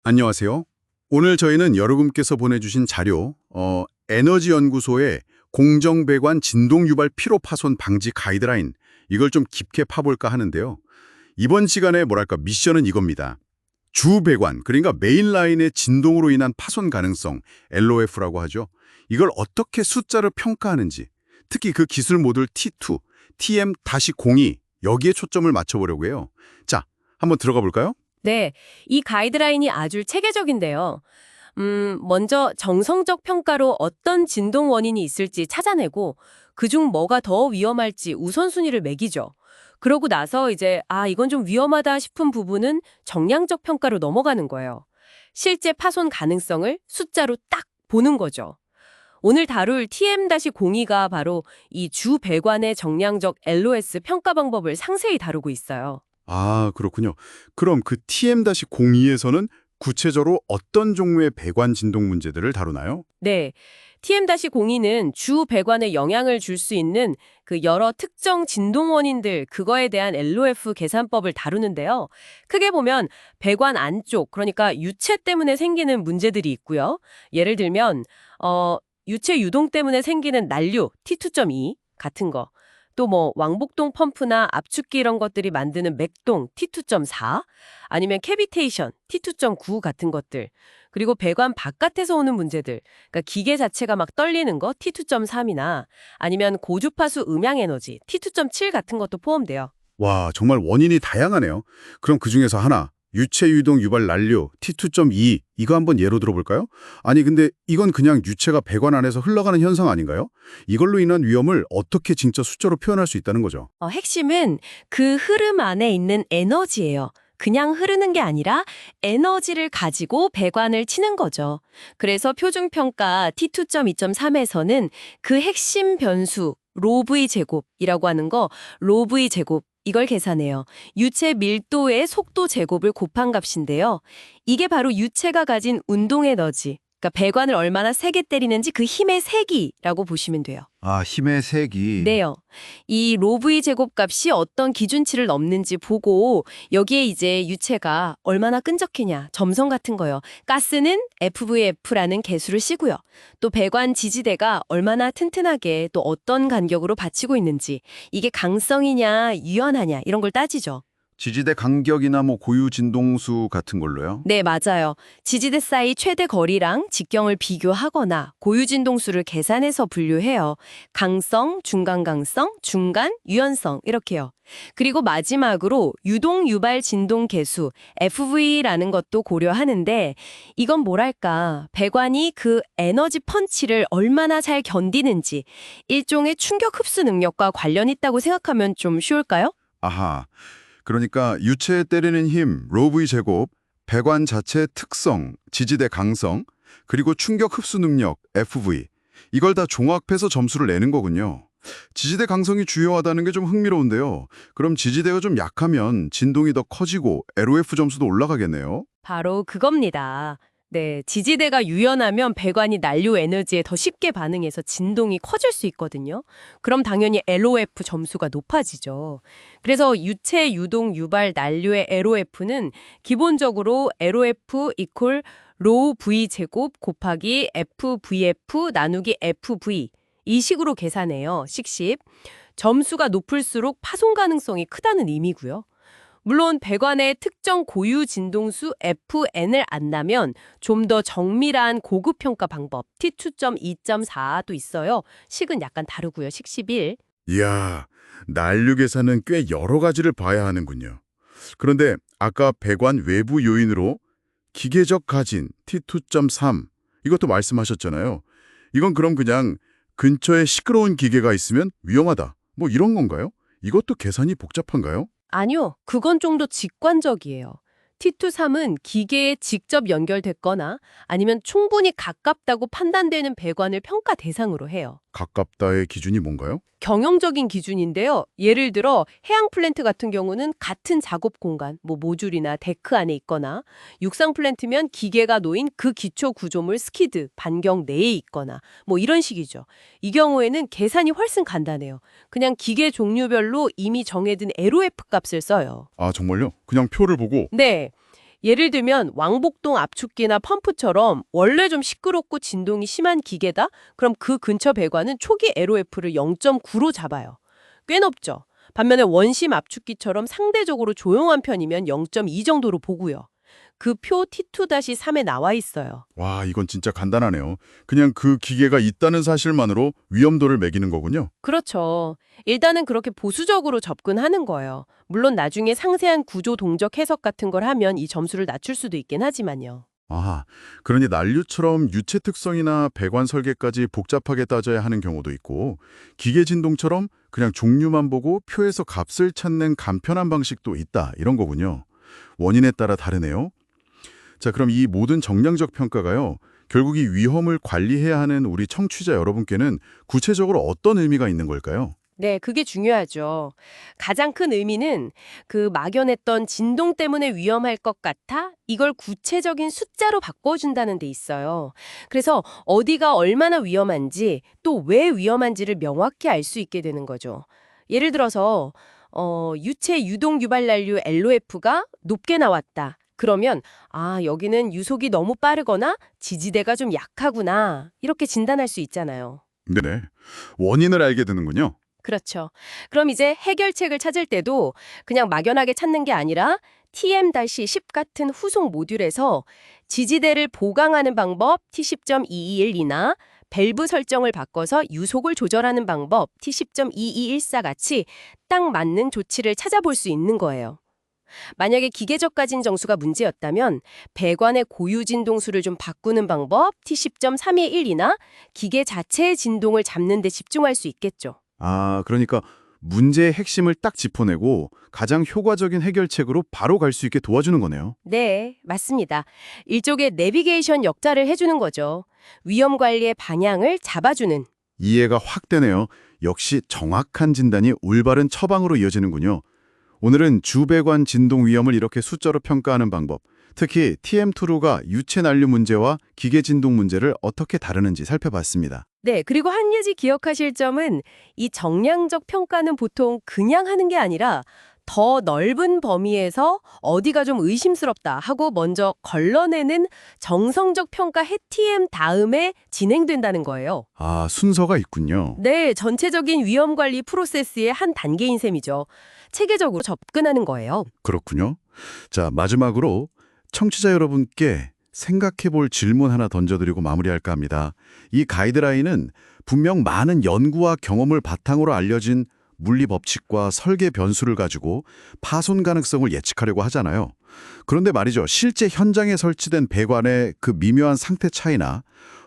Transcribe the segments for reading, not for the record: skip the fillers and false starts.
안녕하세요. 오늘 저희는 여러분께서 보내주신 자료, 에너지연구소의 공정배관 진동유발 피로 파손 방지 가이드라인, 이걸 좀 깊게 파볼까 하는데요. 이번 시간에 미션은 이겁니다. 주배관, 그러니까 메인라인의 진동으로 인한 파손 가능성, LOF라고 하죠. 이걸 어떻게 숫자로 평가하는지, 특히 그 기술 모듈 T2, TM-02, 여기에 초점을 맞춰보려고 해요. 자, 한번 들어가 볼까요? 네, 이 가이드라인이 아주 체계적인데요. 먼저 정성적 평가로 어떤 진동 원인이 있을지 찾아내고 그중 뭐가 더 위험할지 우선순위를 매기죠. 그러고 나서 이제 이건 좀 위험하다 싶은 부분은 정량적 평가로 넘어가는 거예요. 실제 파손 가능성을 숫자로 딱 보는 거죠. 오늘 다룰 TM-02가 바로 이 주 배관의 정량적 LOS 평가 방법을 상세히 다루고 있어요. 아, 그렇군요. 그럼 그 TM-02에서는 구체적으로 어떤 종류의 배관 진동 문제들을 다루나요? 네. TM-02는 주 배관에 영향을 줄 수 있는 그 여러 특정 진동 원인들, 그거에 대한 LOF 계산법을 다루는데요. 크게 보면 배관 안쪽, 그러니까 유체 때문에 생기는 문제들이 있고요. 예를 들면 유체 유동 때문에 생기는 난류, T2.2 같은 거. 또 뭐 왕복동 펌프나 압축기 이런 것들이 만드는 맥동, T2.4, 아니면 캐비테이션, T2.9 같은 것들. 그리고 배관 바깥에서 오는 문제들, 그러니까 기계 자체가 막 떨리는 거 T2.3이나 아니면 고주파수 음향 에너지 T2.7 같은 것도 포함돼요. 와, 정말 원인이 다양하네요. 그럼 그중에서 하나, 유체 유동 유발 난류 T2.2, 이거 한번 예로 들어볼까요? 아니, 근데 이건 그냥 유체가 배관 안에서 흘러가는 현상 아닌가요? 이걸로 인한 위험을 어떻게 진짜 숫자로 표현할 수 있다는 거죠? 핵심은 그 흐름 안에 있는 에너지예요. 그냥 흐르는 게 아니라 에너지를 가지고 배관을 치는 거죠. 그래서 표준평가 T2.2.3에서는 그 핵심 변수 로브의 제곱이라고 하는 거 로브의 제곱 이걸 계산해요. 유체 밀도의 속도 제곱을 곱한 값인데요. 이게 바로 유체가 가진 운동 에너지, 그러니까 배관을 얼마나 세게 때리는지 그 힘의 세기라고 보시면 돼요. 아, 힘의 색이. 네요. 이 로브의 제곱값이 어떤 기준치를 넘는지 보고 여기에 이제 유체가 얼마나 끈적이냐, 점성 같은 거요. 가스는 FVF라는 계수를 씌고요. 또 배관 지지대가 얼마나 튼튼하게 또 어떤 간격으로 받치고 있는지, 이게 강성이냐, 유연하냐 이런 걸 따지죠. 지지대 간격이나 고유 진동수 같은 걸로요? 네, 맞아요. 지지대 사이 최대 거리랑 직경을 비교하거나 고유진동수를 계산해서 분류해요. 강성, 중간 강성, 중간, 유연성 이렇게요. 그리고 마지막으로 유동 유발 진동 계수 FV라는 것도 고려하는데 이건 뭐랄까 배관이 그 에너지 펀치를 얼마나 잘 견디는지 일종의 충격 흡수 능력과 관련 있다고 생각하면 좀 쉬울까요? 아하. 그러니까 유체에 때리는 힘, 로브의 제곱, 배관 자체의 특성, 지지대 강성, 그리고 충격 흡수 능력, FV. 이걸 다 종합해서 점수를 내는 거군요. 지지대 강성이 중요하다는 게 좀 흥미로운데요. 그럼 지지대가 좀 약하면 진동이 더 커지고 LOF 점수도 올라가겠네요. 바로 그겁니다. 네, 지지대가 유연하면 배관이 난류 에너지에 더 쉽게 반응해서 진동이 커질 수 있거든요. 그럼 당연히 LOF 점수가 높아지죠. 그래서 유체, 유동, 유발, 난류의 LOF는 기본적으로 LOF 이퀄 로우 V 제곱 곱하기 FVF 나누기 FV 이 식으로 계산해요. 식십. 점수가 높을수록 파손 가능성이 크다는 의미고요. 물론 배관의 특정 고유 진동수 FN을 안다면 좀 더 정밀한 고급 평가 방법 T2.2.4도 있어요. 식은 약간 다르고요. 식 11. 이야, 난류 계산은 꽤 여러 가지를 봐야 하는군요. 그런데 아까 배관 외부 요인으로 기계적 가진 T2.3 이것도 말씀하셨잖아요. 이건 그럼 그냥 근처에 시끄러운 기계가 있으면 위험하다. 이런 건가요? 이것도 계산이 복잡한가요? 아니요. 그건 좀 더 직관적이에요. T23은 기계에 직접 연결됐거나 아니면 충분히 가깝다고 판단되는 배관을 평가 대상으로 해요. 가깝다의 기준이 뭔가요? 경영적인 기준인데요. 예를 들어 해양 플랜트 같은 경우는 같은 작업 공간, 모듈이나 데크 안에 있거나 육상 플랜트면 기계가 놓인 그 기초 구조물 스키드, 반경 내에 있거나 이런 식이죠. 이 경우에는 계산이 훨씬 간단해요. 그냥 기계 종류별로 이미 정해진 LOF 값을 써요. 아, 정말요? 그냥 표를 보고. 네. 예를 들면 왕복동 압축기나 펌프처럼 원래 좀 시끄럽고 진동이 심한 기계다? 그럼 그 근처 배관은 초기 LOF를 0.9로 잡아요. 꽤 높죠. 반면에 원심 압축기처럼 상대적으로 조용한 편이면 0.2 정도로 보고요. 그 표 T2-3에 나와 있어요. 와, 이건 진짜 간단하네요. 그냥 그 기계가 있다는 사실만으로 위험도를 매기는 거군요. 그렇죠. 일단은 그렇게 보수적으로 접근하는 거예요. 물론 나중에 상세한 구조 동적 해석 같은 걸 하면 이 점수를 낮출 수도 있긴 하지만요. 아, 그러니 난류처럼 유체 특성이나 배관 설계까지 복잡하게 따져야 하는 경우도 있고, 기계 진동처럼 그냥 종류만 보고 표에서 값을 찾는 간편한 방식도 있다, 이런 거군요. 원인에 따라 다르네요. 자, 그럼 이 모든 정량적 평가가요, 결국 이 위험을 관리해야 하는 우리 청취자 여러분께는 구체적으로 어떤 의미가 있는 걸까요? 네, 그게 중요하죠. 가장 큰 의미는 그 막연했던 진동 때문에 위험할 것 같아 이걸 구체적인 숫자로 바꿔준다는 데 있어요. 그래서 어디가 얼마나 위험한지 또 왜 위험한지를 명확히 알 수 있게 되는 거죠. 예를 들어서 유체 유동 유발 난류 LOF가 높게 나왔다. 그러면 여기는 유속이 너무 빠르거나 지지대가 좀 약하구나. 이렇게 진단할 수 있잖아요. 네네. 원인을 알게 되는군요. 그렇죠. 그럼 이제 해결책을 찾을 때도 그냥 막연하게 찾는 게 아니라 TM-10 같은 후속 모듈에서 지지대를 보강하는 방법 T10.221이나 밸브 설정을 바꿔서 유속을 조절하는 방법 T10.2214 같이 딱 맞는 조치를 찾아볼 수 있는 거예요. 만약에 기계적 가진 정수가 문제였다면 배관의 고유 진동수를 좀 바꾸는 방법 T10.321이나 기계 자체의 진동을 잡는 데 집중할 수 있겠죠. 아, 그러니까 문제의 핵심을 딱 짚어내고 가장 효과적인 해결책으로 바로 갈 수 있게 도와주는 거네요. 네, 맞습니다. 일종의 내비게이션 역할을 해주는 거죠. 위험 관리의 방향을 잡아주는. 이해가 확 되네요. 역시 정확한 진단이 올바른 처방으로 이어지는군요. 오늘은 주배관 진동 위험을 이렇게 숫자로 평가하는 방법, 특히 TM2가 유체 난류 문제와 기계 진동 문제를 어떻게 다루는지 살펴봤습니다. 네, 그리고 한 가지 기억하실 점은 이 정량적 평가는 보통 그냥 하는 게 아니라 더 넓은 범위에서 어디가 좀 의심스럽다 하고 먼저 걸러내는 정성적 평가 해TM 다음에 진행된다는 거예요. 아, 순서가 있군요. 네, 전체적인 위험 관리 프로세스의 한 단계인 셈이죠. 체계적으로 접근하는 거예요. 그렇군요. 자, 마지막으로 청취자 여러분께 생각해 볼 질문 하나 던져드리고 마무리할까 합니다. 이 가이드라인은 분명 많은 연구와 경험을 바탕으로 알려진 물리 법칙과 설계 변수를 가지고 파손 가능성을 예측하려고 하잖아요. 그런데 말이죠. 실제 현장에 설치된 배관의 그 미묘한 상태 차이나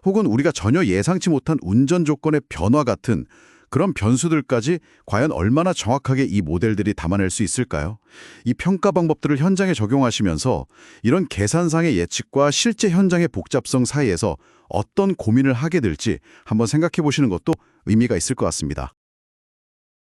혹은 우리가 전혀 예상치 못한 운전 조건의 변화 같은 그런 변수들까지 과연 얼마나 정확하게 이 모델들이 담아낼 수 있을까요? 이 평가 방법들을 현장에 적용하시면서 이런 계산상의 예측과 실제 현장의 복잡성 사이에서 어떤 고민을 하게 될지 한번 생각해 보시는 것도 의미가 있을 것 같습니다.